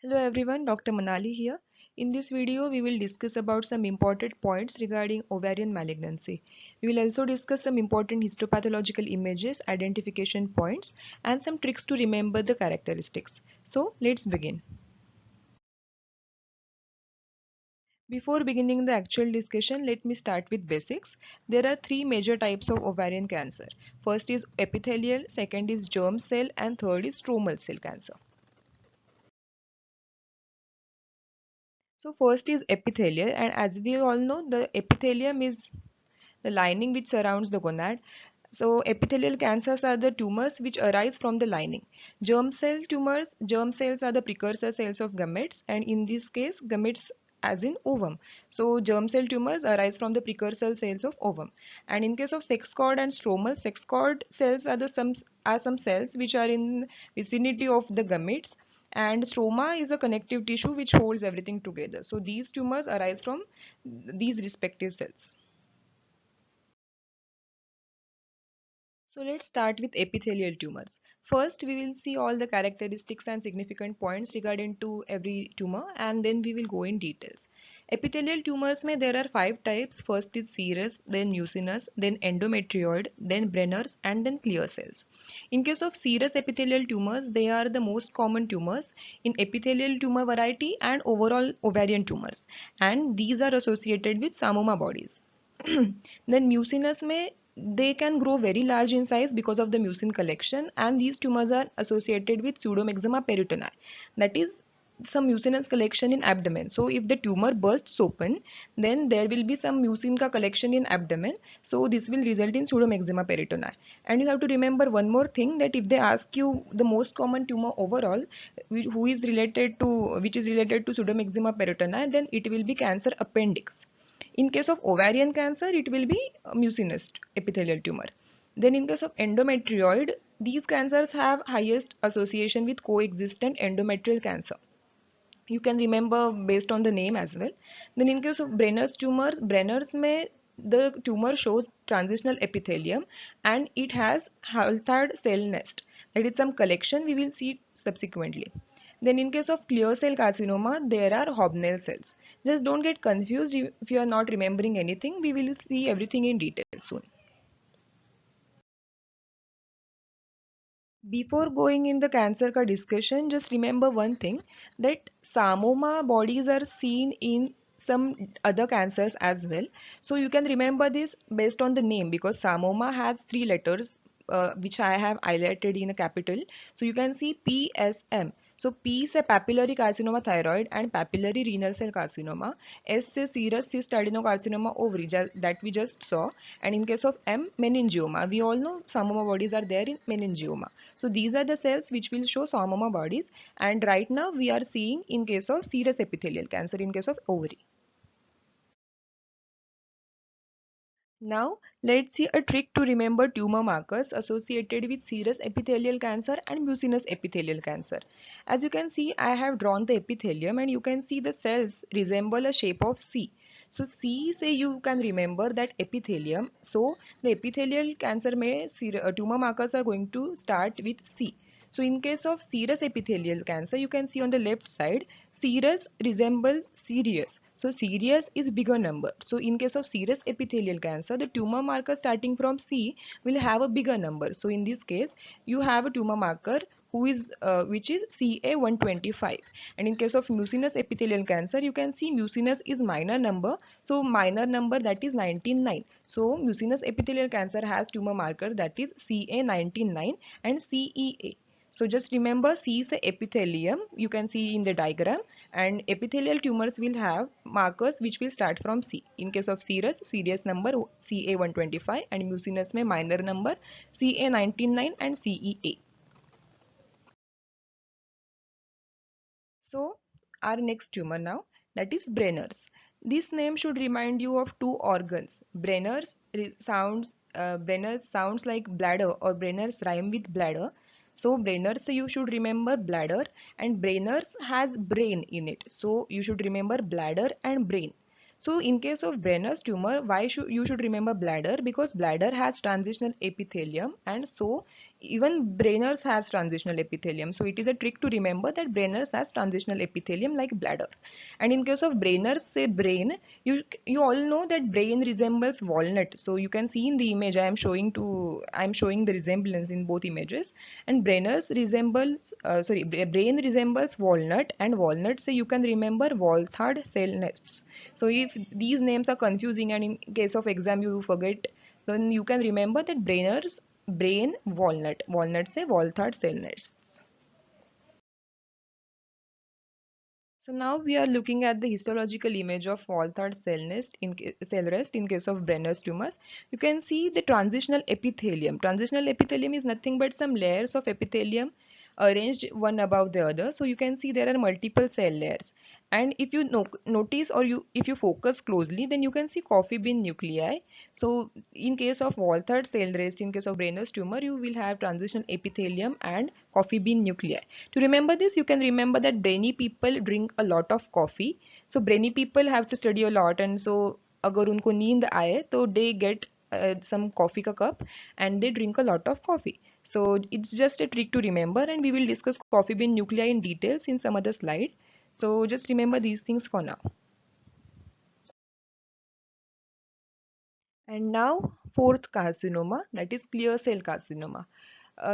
Hello everyone, Dr. Manali here. In this video, we will discuss about some important points regarding ovarian malignancy. We will also discuss some important histopathological images, identification points, and some tricks to remember the characteristics. So, let's begin. Before beginning the actual discussion, let me start with basics. There are three major types of ovarian cancer. First is epithelial, second is germ cell, and third is stromal cell cancer. So first is epithelial, and as we all know, the epithelium is the lining which surrounds the gonad. So epithelial cancers are the tumors which arise from the lining. Germ cell tumors, germ cells are the precursor cells of gametes, and in this case gametes as in ovum. So germ cell tumors arise from the precursor cells of ovum. And in case of sex cord and stromal, sex cord cells are some cells which are in vicinity of the gametes, and stroma is a connective tissue which holds everything together. So these tumors arise from these respective cells. So let's start with epithelial tumors. First, we will see all the characteristics and significant points regarding to every tumor, and then we will go in details. Epithelial tumors there are five types. First is serous, then mucinous, then endometrioid, then Brenner's, and then clear cells. In case of serous epithelial tumors, they are the most common tumors in epithelial tumor variety and overall ovarian tumors, and these are associated with Psammoma bodies. Then mucinous they can grow very large in size because of the mucin collection, and these tumors are associated with pseudomyxoma peritoni, that is some mucinous collection in abdomen. So if the tumor bursts open, then there will be some mucin ka collection in abdomen, so this will result in pseudomyxoma peritoni. And you have to remember one more thing, that if they ask you the most common tumor overall who is related to which is related to pseudomyxoma peritoni, then it will be cancer appendix. In case of ovarian cancer, it will be a mucinous epithelial tumor. Then in case of endometrioid, these cancers have highest association with coexistent endometrial cancer. You can remember based on the name as well. Then in case of Brenner's tumors, the tumor shows transitional epithelium and it has Halthard cell nest. That is some collection we will see subsequently. Then in case of clear cell carcinoma, there are Hobnail cells. Just don't get confused if you are not remembering anything. We will see everything in detail soon. Before going in the cancer ka discussion, just remember one thing, that Psammoma bodies are seen in some other cancers as well. So you can remember this based on the name, because Psammoma has three letters which I have highlighted in a capital. So you can see PSM. So P is a papillary carcinoma thyroid and papillary renal cell carcinoma. S is serous cyst adenocarcinoma ovary that we just saw. And in case of M, meningioma. We all know Psammoma bodies are there in meningioma. So these are the cells which will show Psammoma bodies. And right now we are seeing in case of serous epithelial cancer in case of ovary. Now, let's see a trick to remember tumor markers associated with serous epithelial cancer and mucinous epithelial cancer. As you can see, I have drawn the epithelium and you can see the cells resemble a shape of C. So C say you can remember that epithelium. So the epithelial cancer tumor markers are going to start with C. So in case of serous epithelial cancer, you can see on the left side, serous resembles serious. So serious is bigger number. So in case of serous epithelial cancer, the tumor marker starting from C will have a bigger number. So in this case, you have a tumor marker which is CA125. And in case of mucinous epithelial cancer, you can see mucinous is minor number. So minor number, that is 199. So mucinous epithelial cancer has tumor marker that is CA199 and CEA. So just remember, C is the epithelium, you can see in the diagram, and epithelial tumors will have markers which will start from C. In case of serous, serious number CA125, and mucinous minor number CA199 and CEA. So our next tumor now, that is Brenner's. This name should remind you of two organs. Brenner's sounds like bladder, or Brenner's rhyme with bladder. So Brenner's you should remember bladder, and Brenner's has brain in it. So you should remember bladder and brain. So in case of Brenner's tumor, why should you should remember bladder? Because bladder has transitional epithelium, and so even Brenners has transitional epithelium. So it is a trick to remember that Brenners has transitional epithelium like bladder. And in case of Brenners, say brain, you all know that brain resembles walnut. So you can see in the image I am showing the resemblance in both images. And brain resembles walnut, and walnut, so you can remember Walthard cell nests. So if these names are confusing and in case of exam you forget, then you can remember that brain walnut. Walnut say Walthard cell nests. So now we are looking at the histological image of Walthard cell rest in case of Brenner's tumors. You can see the transitional epithelium. Transitional epithelium is nothing but some layers of epithelium arranged one above the other. So you can see there are multiple cell layers. And if you notice or if you focus closely, then you can see coffee bean nuclei. So in case of Walthard cell rest, in case of Brenner's tumor, you will have transitional epithelium and coffee bean nuclei. To remember this, you can remember that brainy people drink a lot of coffee. So brainy people have to study a lot, and so अगर उनको नींद आए तो they get some coffee का cup and they drink a lot of coffee. So it's just a trick to remember, and we will discuss coffee bean nuclei in details in some other slide. So just remember these things for now. And now, fourth carcinoma, that is clear cell carcinoma.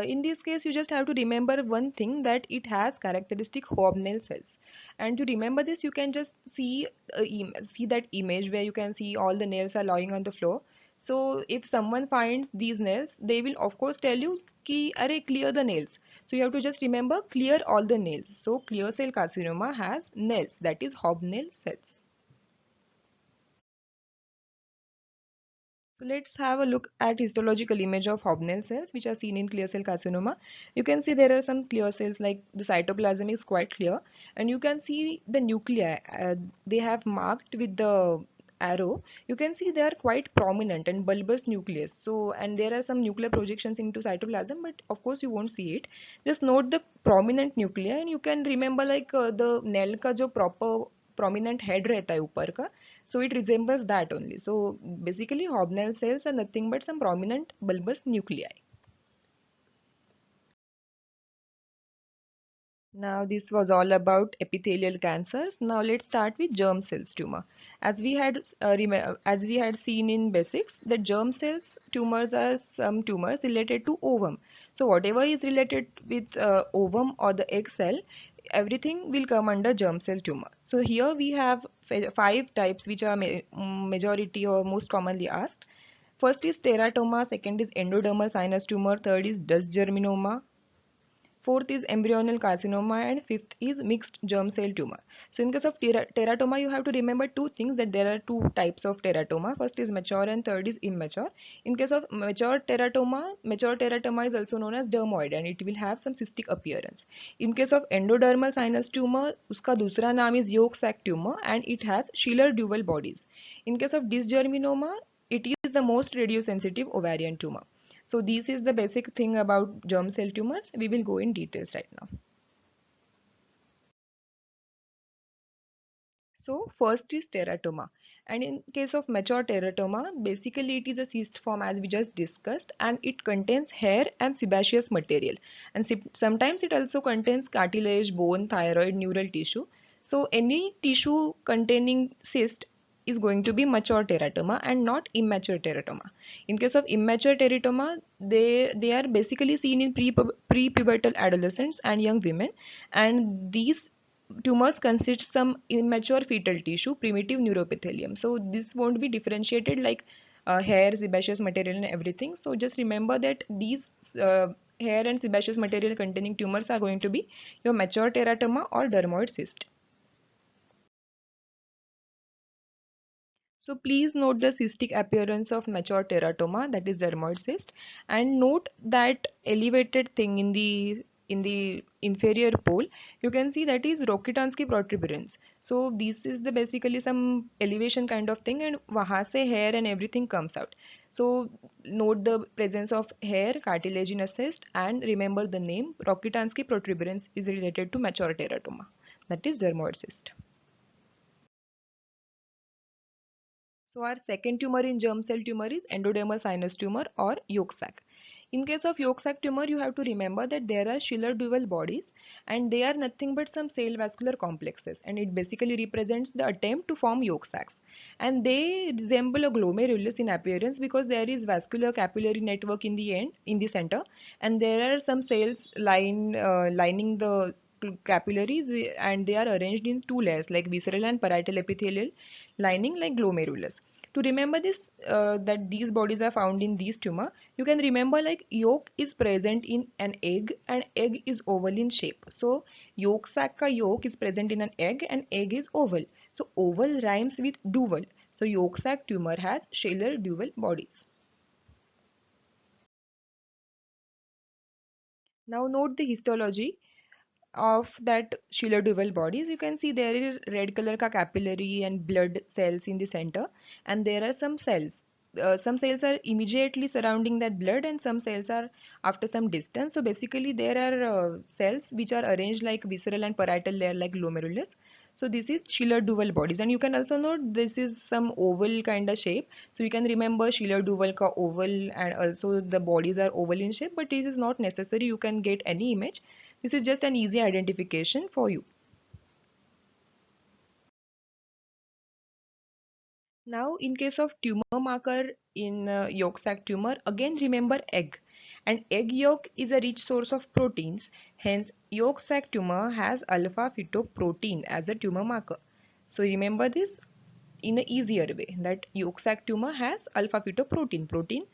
In this case, you just have to remember one thing, that it has characteristic hobnail cells. And to remember this, you can just see that image where you can see all the nails are lying on the floor. So if someone finds these nails, they will of course tell you कि अरे clear the nails. So you have to just remember clear all the nails. So clear cell carcinoma has nails, that is hobnail cells. So let's have a look at histological image of Hobnail cells which are seen in clear cell carcinoma. You can see there are some clear cells, like the cytoplasm is quite clear, and you can see the nuclei. They have marked with the arrow. You can see they are quite prominent and bulbous nucleus. So, and there are some nuclear projections into cytoplasm, but of course you won't see it. Just note the prominent nuclei, and you can remember like the nail का जो proper prominent head रहता है ऊपर का, so it resembles that only. So basically hobnail cells are nothing but some prominent bulbous nuclei. Now this was all about epithelial cancers. Now let's start with germ cells tumor. As we had seen in basics, that germ cells tumors are some tumors related to ovum. So whatever is related with ovum or the egg cell, everything will come under germ cell tumor. So here we have five types which are majority or most commonly asked. First is teratoma, second is endodermal sinus tumor, third is dust germinoma, fourth is embryonal carcinoma, and fifth is mixed germ cell tumor. So in case of teratoma, you have to remember two things, that there are two types of teratoma. First is mature and third is immature. In case of mature teratoma is also known as dermoid and it will have some cystic appearance. In case of endodermal sinus tumor, uska दूसरा नाम is yolk sac tumor and it has Schiller dual bodies. In case of dysgerminoma, it is the most radiosensitive ovarian tumor. So this is the basic thing about germ cell tumors. We will go in details right now. So first is teratoma. And in case of mature teratoma, basically it is a cyst form as we just discussed, and it contains hair and sebaceous material. And sometimes it also contains cartilage, bone, thyroid, neural tissue. So any tissue containing cyst is going to be mature teratoma and not immature teratoma. In case of immature teratoma, they are basically seen in pre-pubertal adolescents and young women, and these tumors consist some immature fetal tissue, primitive neuroepithelium. So this won't be differentiated like hair, sebaceous material and everything. So just remember that these hair and sebaceous material containing tumors are going to be your mature teratoma or dermoid cyst. So please note the cystic appearance of mature teratoma, that is dermoid cyst, and note that elevated thing in the inferior pole. You can see that is Rokitansky protuberance. So this is the basically some elevation kind of thing, and वहाँ से hair and everything comes out. So note the presence of hair, cartilaginous cyst, and remember the name Rokitansky protuberance is related to mature teratoma, that is dermoid cyst. So our second tumor in germ cell tumor is endodermal sinus tumor or yolk sac. In case of yolk sac tumor, you have to remember that there are Schiller-Duval bodies and they are nothing but some cell vascular complexes, and it basically represents the attempt to form yolk sacs. And they resemble a glomerulus in appearance because there is vascular capillary network in the end, in the center, and there are some cells lining the capillaries, and they are arranged in two layers like visceral and parietal epithelial lining like glomerulus. To remember this, that these bodies are found in these tumor, you can remember like yolk is present in an egg and egg is oval in shape. So yolk sac ka yolk is present in an egg and egg is oval. So oval rhymes with duval. So yolk sac tumor has Schiller duval bodies. Now note the histology of that Schiller duval bodies. You can see there is red color ka capillary and blood cells in the center, and there are some cells. Some cells are immediately surrounding that blood and some cells are after some distance. So basically there are cells which are arranged like visceral and parietal layer like glomerulus. So this is Schiller duval bodies, and you can also note this is some oval kind of shape. So you can remember Schiller duval ka oval, and also the bodies are oval in shape, but this is not necessary. You can get any image. This is just an easy identification for you. Now, in case of tumor marker in yolk sac tumor, again remember egg. And egg yolk is a rich source of proteins. Hence, yolk sac tumor has alpha fetoprotein as a tumor marker. So remember this in an easier way, that yolk sac tumor has alpha fetoprotein, protein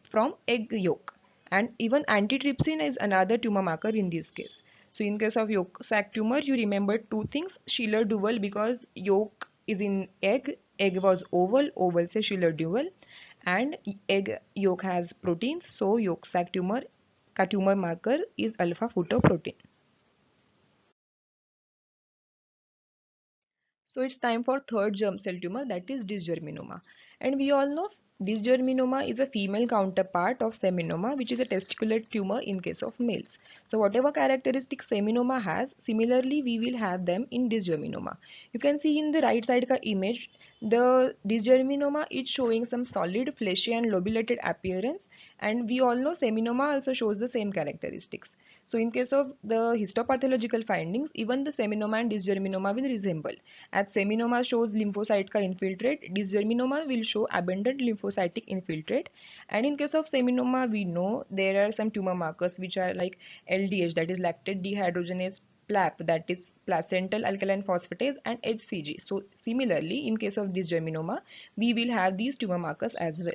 from egg yolk. And even antitrypsin is another tumor marker in this case. So in case of yolk sac tumor, you remember two things: Schiller duval because yolk is in egg, egg was oval, oval say Schiller duval, and egg yolk has proteins, so yolk sac tumor का tumor marker is alpha fetoprotein. So it's time for third germ cell tumor, that is dysgerminoma. And we all know dysgerminoma is a female counterpart of seminoma, which is a testicular tumor in case of males. So whatever characteristics seminoma has, similarly we will have them in dysgerminoma. You can see in the right side ka image, the dysgerminoma is showing some solid fleshy and lobulated appearance, and we all know seminoma also shows the same characteristics. So in case of the histopathological findings, even the seminoma and dysgerminoma will resemble. As seminoma shows lymphocyte ka infiltrate, dysgerminoma will show abundant lymphocytic infiltrate. And in case of seminoma, we know there are some tumor markers which are like LDH, that is lactate dehydrogenase PLAP, that is placental alkaline phosphatase, and HCG. So similarly, in case of dysgerminoma, we will have these tumor markers as well.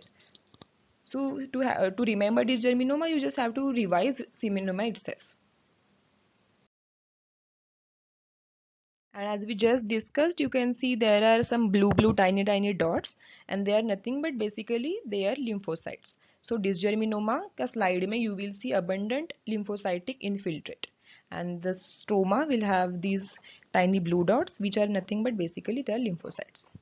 So to remember dysgerminoma, you just have to revise seminoma itself. And as we just discussed, you can see there are some blue tiny dots, and they are nothing but basically they are lymphocytes. So dysgerminoma ka slide mein you will see abundant lymphocytic infiltrate, and the stroma will have these tiny blue dots which are nothing but basically they are lymphocytes.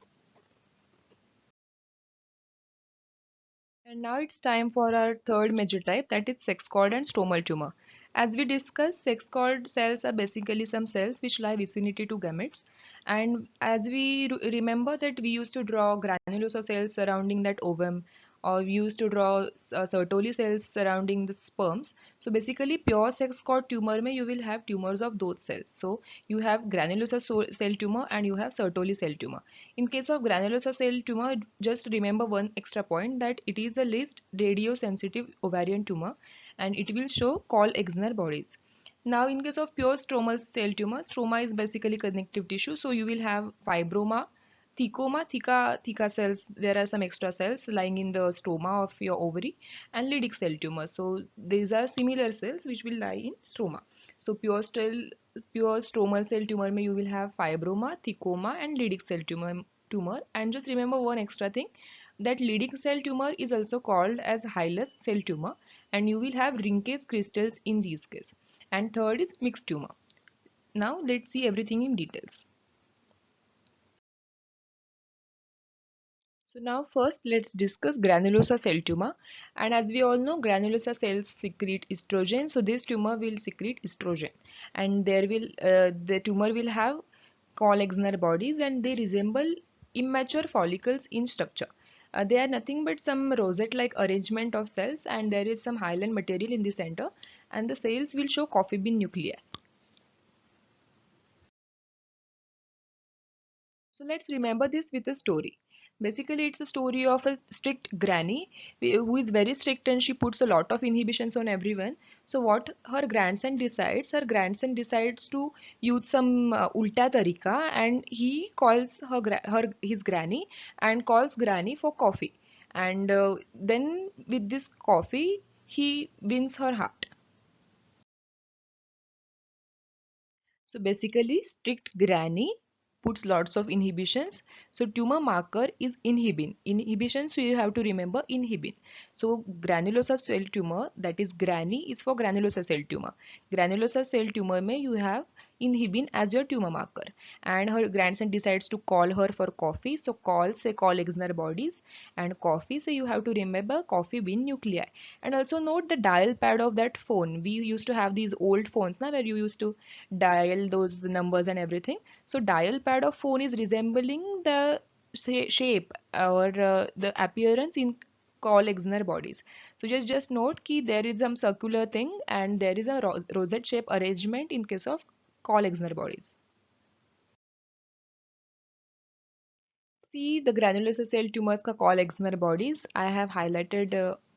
And now it's time for our third major type, that is sex cord and stromal tumor. As we discussed, sex cord cells are basically some cells which lie vicinity to gametes. And as we remember that we used to draw granulosa cells surrounding that ovum, or we used to draw Sertoli cells surrounding the sperms. So basically pure sex cord tumor mein you will have tumors of those cells. So you have granulosa cell tumor and you have Sertoli cell tumor. In case of granulosa cell tumor, just remember one extra point, that it is the least radiosensitive ovarian tumor and it will show Kohl-Exner bodies. Now in case of pure stromal cell tumor, stroma is basically connective tissue, so you will have fibroma, thecoma, theca cells. There are some extra cells lying in the stroma of your ovary, and Leydig cell tumor. So these are similar cells which will lie in stroma. So pure stromal cell tumor mein you will have fibroma, thecoma, and Leydig cell tumor. And just remember one extra thing, that Leydig cell tumor is also called as Hilus cell tumor, and you will have Rinke's crystals in these cases. And third is mixed tumor. Now let's see everything in details. So now first let's discuss granulosa cell tumor, and as we all know granulosa cells secrete estrogen, so this tumor will secrete estrogen, and the tumor will have Kohl-Exner bodies and they resemble immature follicles in structure. They are nothing but some rosette-like arrangement of cells, and there is some hyaline material in the center, and the cells will show coffee bean nuclei. So let's remember this with a story. Basically, it's a story of a strict granny who is very strict and she puts a lot of inhibitions on everyone. So what her grandson decides to use some ulta tarika, and he calls his granny and calls granny for coffee. And then with this coffee, he wins her heart. So basically, strict granny puts lots of inhibitions. So tumor marker is inhibin. Inhibition, so you have to remember inhibin. So granulosa cell tumor, that is granny, is for granulosa cell tumor. Granulosa cell tumor may you have inhibin as your tumor marker. And her grandson decides to call her for coffee. So call say call Exner bodies, and coffee. So you have to remember coffee bean nuclei. And also note the dial pad of that phone. We used to have these old phones now where you used to dial those numbers and everything. So dial pad of phone is resembling the shape or the appearance in call Exner bodies. So just note ki there is some circular thing and there is a rosette shape arrangement in case of call Exner bodies. See the granulosa cell tumors ka call Exner bodies. I have highlighted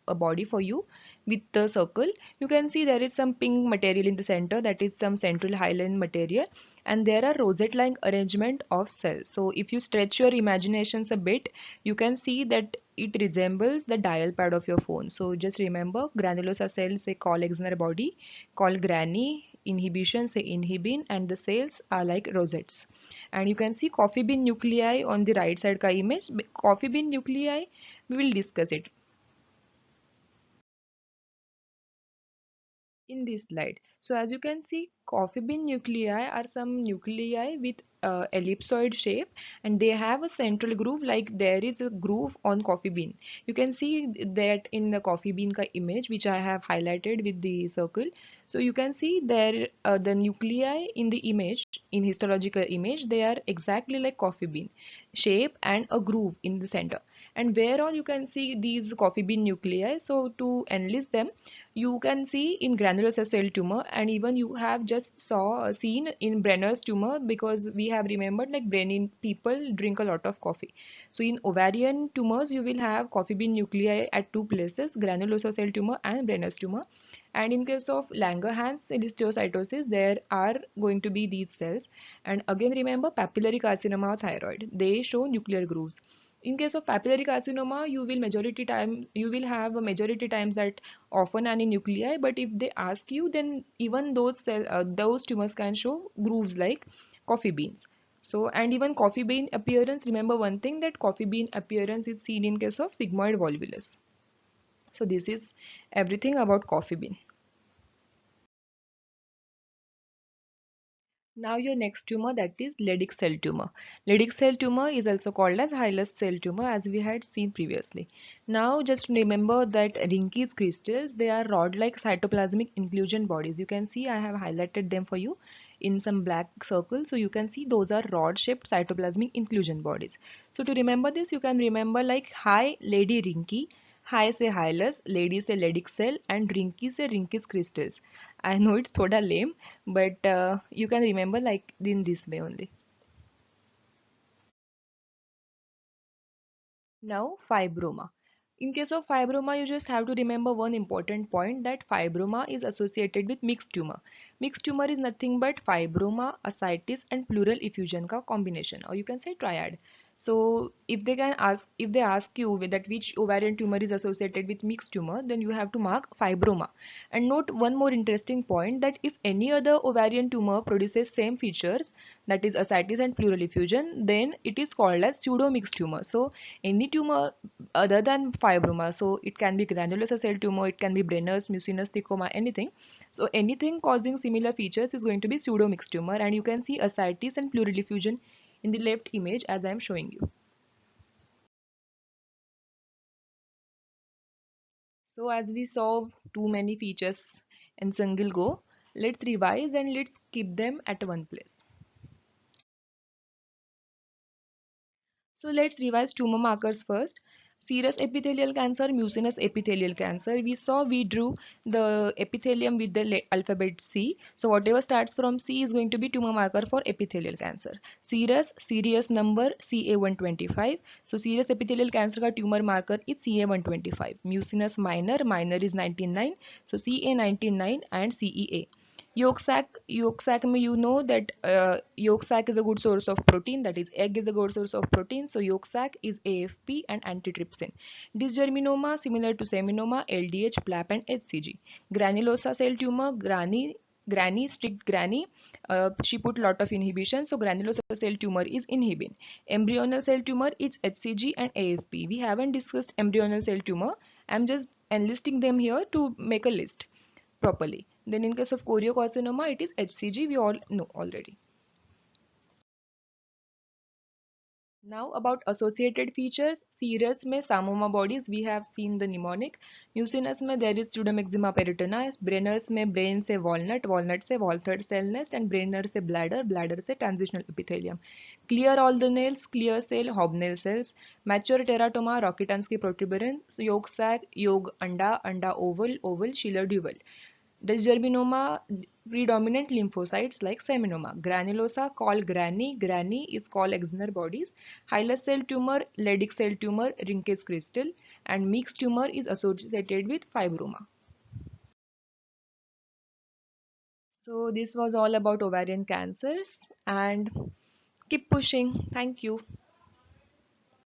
a body for you with the circle. You can see there is some pink material in the center, that is some central hyaline material, and there are rosette-like arrangement of cells. So if you stretch your imaginations a bit, you can see that it resembles the dial pad of your phone. So just remember granulosa cells say call Exner body, call granny, inhibition say inhibin, and the cells are like rosettes. And you can see coffee bean nuclei on the right side ka image. Coffee bean nuclei, we will discuss it in this slide. So as you can see, coffee bean nuclei are some nuclei with ellipsoid shape, and they have a central groove, like there is a groove on coffee bean. You can see that in the coffee bean ka image which I have highlighted with the circle. So you can see there the nuclei in the image, in histological image, they are exactly like coffee bean shape and a groove in the center. And where all you can see these coffee bean nuclei. So to enlist them, you can see in granulosa cell tumor, and even you have just seen in Brenner's tumor, because we have remembered like brain people drink a lot of coffee. So in ovarian tumors you will have coffee bean nuclei at two places, granulosa cell tumor and Brenner's tumor. And in case of Langerhans histiocytosis, there are going to be these cells. And again remember papillary carcinoma of thyroid, they show nuclear grooves. In case of papillary carcinoma, you will have a majority times that often any nuclei, but if they ask you, then even those tumors can show grooves like coffee beans. So and even coffee bean appearance, remember one thing, that coffee bean appearance is seen in case of sigmoid volvulus. So this is everything about coffee bean. Now your next tumor, that is Leydig cell tumor. Leydig cell tumor is also called as Hylas cell tumor, as we had seen previously. Now just remember that Rinke's crystals, they are rod-like cytoplasmic inclusion bodies. You can see I have highlighted them for you in some black circles. So you can see those are rod-shaped cytoplasmic inclusion bodies. So to remember this, you can remember like hi lady Rinke, hi say Hylas, lady say Leydig cell, and Rinke say Rinke's crystals. I know it's sort of lame, but you can remember like in this way only. Now, fibroma. In case of fibroma, you just have to remember one important point, that fibroma is associated with mixed tumor. Mixed tumor is nothing but fibroma, ascites, and pleural effusion ka combination, or you can say triad. So if they ask you that which ovarian tumor is associated with mixed tumor, then you have to mark fibroma. And note one more interesting point, that if any other ovarian tumor produces same features, that is ascites and pleural effusion, then it is called as pseudo mixed tumor. So any tumor other than fibroma, so it can be granulosa cell tumor, it can be Brenner's, mucinous sarcoma, anything. So anything causing similar features is going to be pseudo mixed tumor, and you can see ascites and pleural effusion in the left image as I am showing you. So as we saw too many features in single go, let's revise and let's keep them at one place. So let's revise tumor markers first. Serous epithelial cancer, mucinous epithelial cancer. We drew the epithelium with the alphabet C. So whatever starts from C is going to be tumor marker for epithelial cancer. Serous, serious number CA125. So serous epithelial cancer का tumor marker is CA125. Mucinous minor, minor is 99. So CA99 and CEA. Yolk sac में you know that yolk sac is a good source of protein, that is egg is a good source of protein, so yolk sac is AFP and antitrypsin. Dysgerminoma similar to seminoma, LDH, PLAP and HCG. Granulosa cell tumor, strict granny, she put lot of inhibition, so granulosa cell tumor is inhibin. Embryonal cell tumor is HCG and AFP. We haven't discussed embryonal cell tumor. I'm just enlisting them here to make a list properly. Then in case of choriocarcinoma, it is HCG, we all know already. Now about associated features, serous में Psammoma bodies, we have seen the mnemonic. Mucinous में there is pseudomyxema peritoneus, Brenners में brain से walnut, walnut से Walther cell nest and Brenner से bladder, bladder से transitional epithelium. Clear all the nails, clear cell, hobnail cells. Mature teratoma, Rokitansky protuberance, yolk sac, yolk anda, anda oval, oval, Schiller duval. Dysgerminoma, predominant lymphocytes like seminoma. Granulosa called granny, granny is called exner bodies. Hilus cell tumor, Leydig cell tumor, Rinke's crystal, and mixed tumor is associated with fibroma. So this was all about ovarian cancers and keep pushing. Thank you.